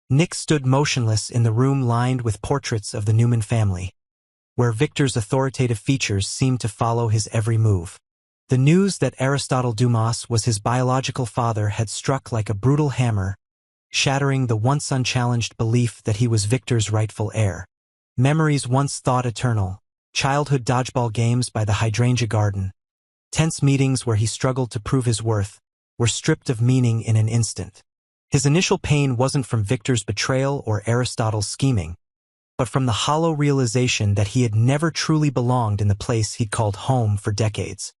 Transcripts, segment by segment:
Nick stood motionless in the room lined with portraits of the Newman family, where Victor's authoritative features seemed to follow his every move. The news that Aristotle Dumas was his biological father had struck like a brutal hammer, shattering the once unchallenged belief that he was Victor's rightful heir. Memories once thought eternal, childhood dodgeball games by the hydrangea garden, tense meetings where he struggled to prove his worth, were stripped of meaning in an instant. His initial pain wasn't from Victor's betrayal or Aristotle's scheming, but from the hollow realization that he had never truly belonged in the place he'd called home for decades.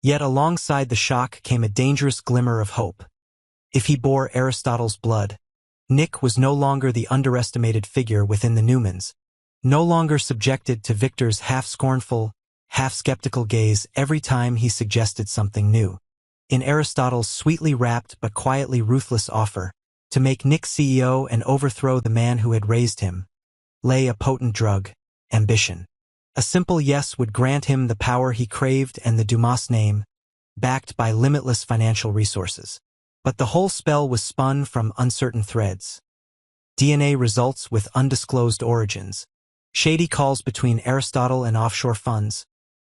Yet alongside the shock came a dangerous glimmer of hope. If he bore Aristotle's blood, Nick was no longer the underestimated figure within the Newmans, no longer subjected to Victor's half-scornful, half-skeptical gaze every time he suggested something new. In Aristotle's sweetly wrapped but quietly ruthless offer to make Nick CEO and overthrow the man who had raised him, lay a potent drug: ambition. A simple yes would grant him the power he craved and the Dumas name, backed by limitless financial resources. But the whole spell was spun from uncertain threads. DNA results with undisclosed origins, shady calls between Aristotle and offshore funds,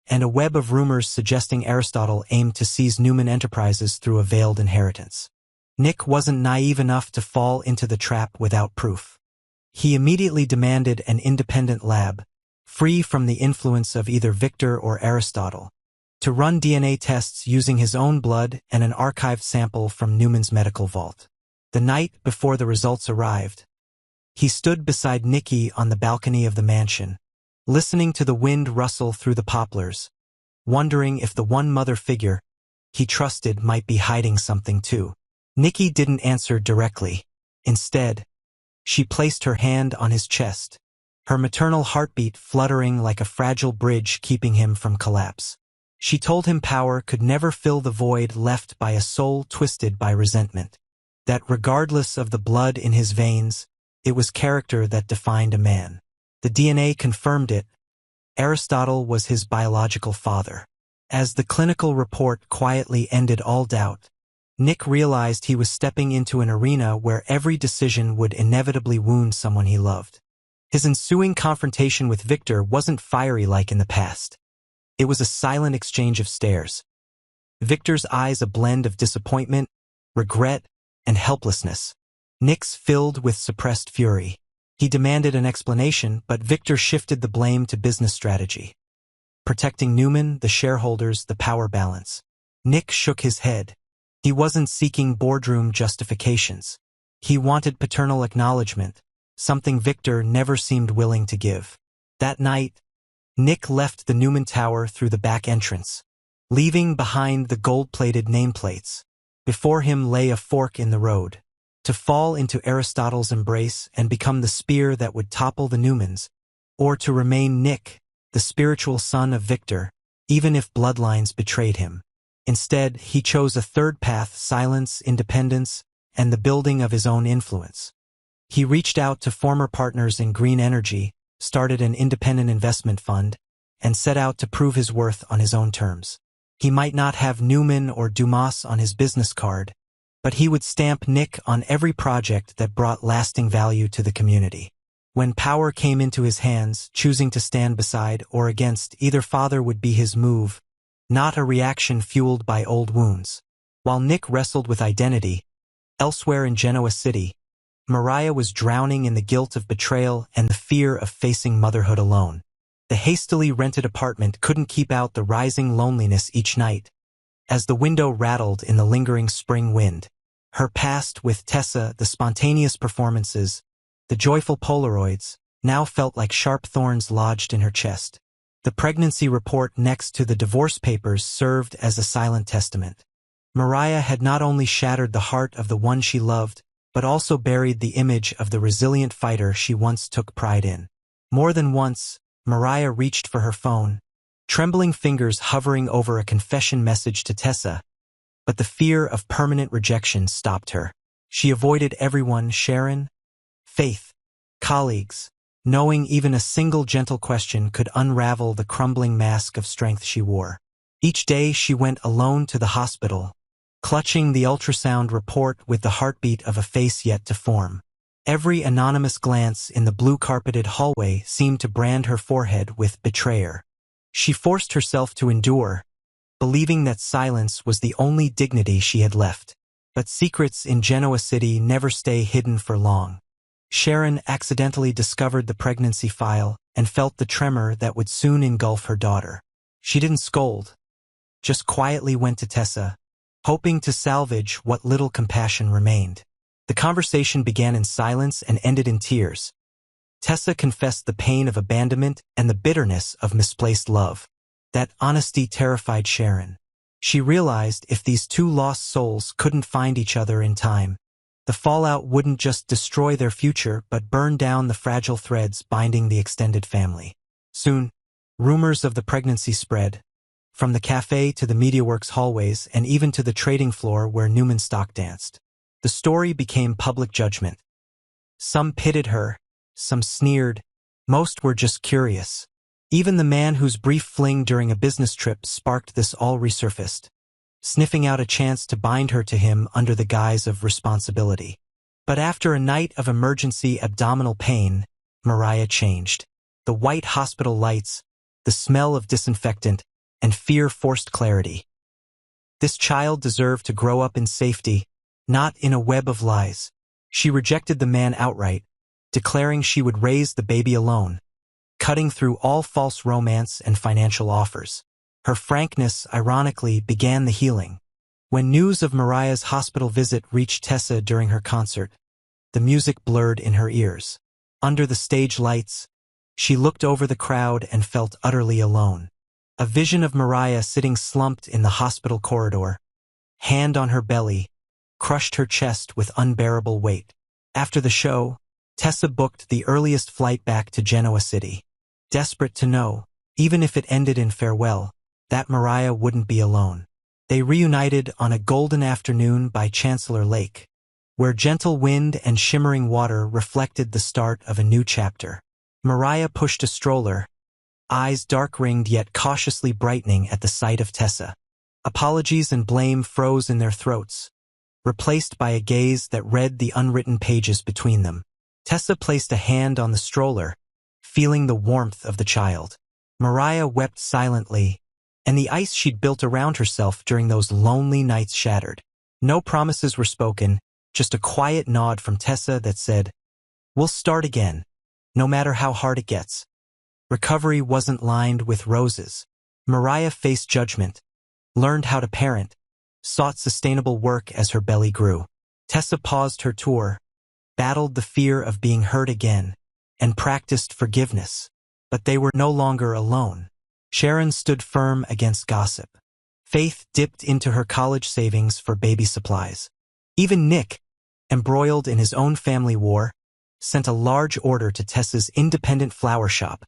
and a web of rumors suggesting Aristotle aimed to seize Newman Enterprises through a veiled inheritance. Nick wasn't naive enough to fall into the trap without proof. He immediately demanded an independent lab, free from the influence of either Victor or Aristotle, to run DNA tests using his own blood and an archived sample from Newman's medical vault. The night before the results arrived, he stood beside Nicky on the balcony of the mansion, listening to the wind rustle through the poplars, wondering if the one mother figure he trusted might be hiding something too. Nicky didn't answer directly. Instead, she placed her hand on his chest, her maternal heartbeat fluttering like a fragile bridge keeping him from collapse. She told him power could never fill the void left by a soul twisted by resentment, that regardless of the blood in his veins, it was character that defined a man. The DNA confirmed it. Aristotle was his biological father. As the clinical report quietly ended all doubt, Nick realized he was stepping into an arena where every decision would inevitably wound someone he loved. His ensuing confrontation with Victor wasn't fiery like in the past. It was a silent exchange of stares. Victor's eyes a blend of disappointment, regret, and helplessness. Nick's filled with suppressed fury. He demanded an explanation, but Victor shifted the blame to business strategy. Protecting Newman, the shareholders, the power balance. Nick shook his head. He wasn't seeking boardroom justifications. He wanted paternal acknowledgement, something Victor never seemed willing to give. That night, Nick left the Newman Tower through the back entrance, leaving behind the gold-plated nameplates. Before him lay a fork in the road. To fall into Aristotle's embrace and become the spear that would topple the Newmans, or to remain Nick, the spiritual son of Victor, even if bloodlines betrayed him. Instead, he chose a third path: silence, independence, and the building of his own influence. He reached out to former partners in green energy, started an independent investment fund, and set out to prove his worth on his own terms. He might not have Newman or Dumas on his business card, but he would stamp Nick on every project that brought lasting value to the community. When power came into his hands, choosing to stand beside or against either father would be his move, not a reaction fueled by old wounds. While Nick wrestled with identity, elsewhere in Genoa City, Mariah was drowning in the guilt of betrayal and the fear of facing motherhood alone. The hastily rented apartment couldn't keep out the rising loneliness each night. As the window rattled in the lingering spring wind, her past with Tessa, the spontaneous performances, the joyful Polaroids, now felt like sharp thorns lodged in her chest. The pregnancy report next to the divorce papers served as a silent testament. Mariah had not only shattered the heart of the one she loved, but also buried the image of the resilient fighter she once took pride in. More than once, Mariah reached for her phone, trembling fingers hovering over a confession message to Tessa, but the fear of permanent rejection stopped her. She avoided everyone: Sharon, Faith, colleagues, knowing even a single gentle question could unravel the crumbling mask of strength she wore. Each day she went alone to the hospital, clutching the ultrasound report with the heartbeat of a face yet to form. Every anonymous glance in the blue-carpeted hallway seemed to brand her forehead with betrayer. She forced herself to endure, believing that silence was the only dignity she had left. But secrets in Genoa City never stay hidden for long. Sharon accidentally discovered the pregnancy file and felt the tremor that would soon engulf her daughter. She didn't scold, just quietly went to Tessa, hoping to salvage what little compassion remained. The conversation began in silence and ended in tears. Tessa confessed the pain of abandonment and the bitterness of misplaced love. That honesty terrified Sharon. She realized if these two lost souls couldn't find each other in time, the fallout wouldn't just destroy their future but burn down the fragile threads binding the extended family. Soon, rumors of the pregnancy spread, from the cafe to the MediaWorks hallways and even to the trading floor where Newman stock danced. The story became public judgment. Some pitied her, some sneered, most were just curious. Even the man whose brief fling during a business trip sparked this all resurfaced, sniffing out a chance to bind her to him under the guise of responsibility. But after a night of emergency abdominal pain, Mariah changed. The white hospital lights, the smell of disinfectant, and fear forced clarity. This child deserved to grow up in safety, not in a web of lies. She rejected the man outright, declaring she would raise the baby alone, cutting through all false romance and financial offers. Her frankness, ironically, began the healing. When news of Mariah's hospital visit reached Tessa during her concert, the music blurred in her ears. Under the stage lights, she looked over the crowd and felt utterly alone. A vision of Mariah sitting slumped in the hospital corridor, hand on her belly, crushed her chest with unbearable weight. After the show, Tessa booked the earliest flight back to Genoa City, desperate to know, even if it ended in farewell, that Mariah wouldn't be alone. They reunited on a golden afternoon by Chancellor Lake, where gentle wind and shimmering water reflected the start of a new chapter. Mariah pushed a stroller, eyes dark-ringed yet cautiously brightening at the sight of Tessa. Apologies and blame froze in their throats, replaced by a gaze that read the unwritten pages between them. Tessa placed a hand on the stroller, feeling the warmth of the child. Mariah wept silently, and the ice she'd built around herself during those lonely nights shattered. No promises were spoken, just a quiet nod from Tessa that said, "We'll start again, no matter how hard it gets." Recovery wasn't lined with roses. Mariah faced judgment, learned how to parent, sought sustainable work as her belly grew. Tessa paused her tour, battled the fear of being hurt again, and practiced forgiveness. But they were no longer alone. Sharon stood firm against gossip. Faith dipped into her college savings for baby supplies. Even Nick, embroiled in his own family war, sent a large order to Tessa's independent flower shop,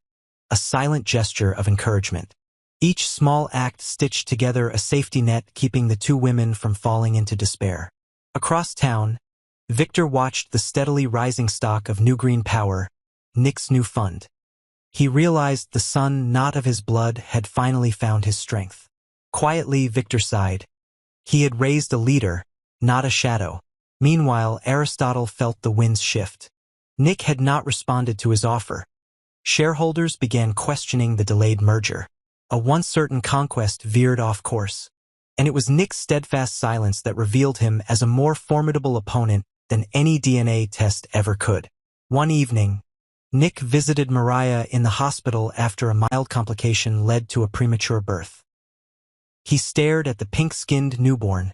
a silent gesture of encouragement. Each small act stitched together a safety net keeping the two women from falling into despair. Across town, Victor watched the steadily rising stock of New Green Power, Nick's new fund. He realized the son not of his blood had finally found his strength. Quietly, Victor sighed. He had raised a leader, not a shadow. Meanwhile, Aristotle felt the winds shift. Nick had not responded to his offer. Shareholders began questioning the delayed merger. A once certain conquest veered off course. And it was Nick's steadfast silence that revealed him as a more formidable opponent than any DNA test ever could. One evening, Nick visited Mariah in the hospital after a mild complication led to a premature birth. He stared at the pink-skinned newborn,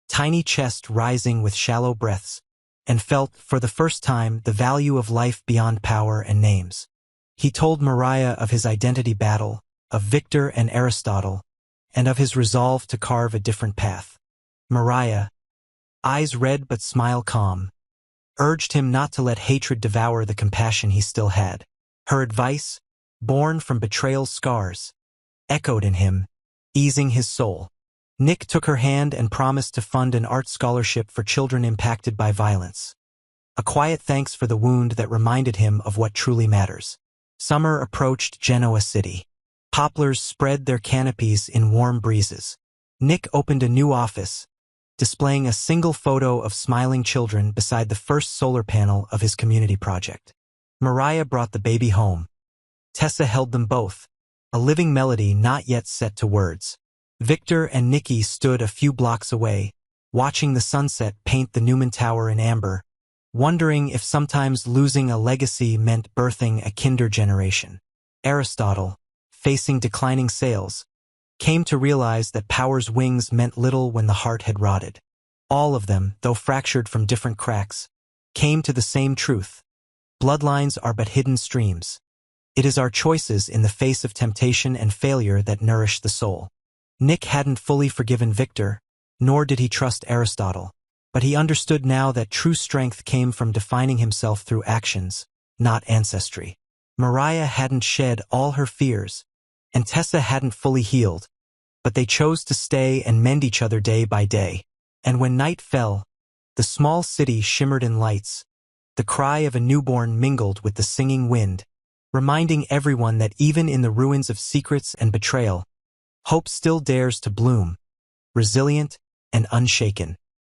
tiny chest rising with shallow breaths, and felt, for the first time, the value of life beyond power and names. He told Mariah of his identity battle, of Victor and Aristotle, and of his resolve to carve a different path. Mariah, eyes red but smile calm, urged him not to let hatred devour the compassion he still had. Her advice, born from betrayal's scars, echoed in him, easing his soul. Nick took her hand and promised to fund an art scholarship for children impacted by violence. A quiet thanks for the wound that reminded him of what truly matters. Summer approached Genoa City. Poplars spread their canopies in warm breezes. Nick opened a new office, displaying a single photo of smiling children beside the first solar panel of his community project. Mariah brought the baby home. Tessa held them both, a living melody not yet set to words. Victor and Nikki stood a few blocks away, watching the sunset paint the Newman Tower in amber, wondering if sometimes losing a legacy meant birthing a kinder generation. Aristotle, facing declining sales, came to realize that power's wings meant little when the heart had rotted. All of them, though fractured from different cracks, came to the same truth. Bloodlines are but hidden streams. It is our choices in the face of temptation and failure that nourish the soul. Nick hadn't fully forgiven Victor, nor did he trust Aristotle, but he understood now that true strength came from defining himself through actions, not ancestry. Mariah hadn't shed all her fears, and Tessa hadn't fully healed, but they chose to stay and mend each other day by day. And when night fell, the small city shimmered in lights. The cry of a newborn mingled with the singing wind, reminding everyone that even in the ruins of secrets and betrayal, hope still dares to bloom, resilient and unshaken.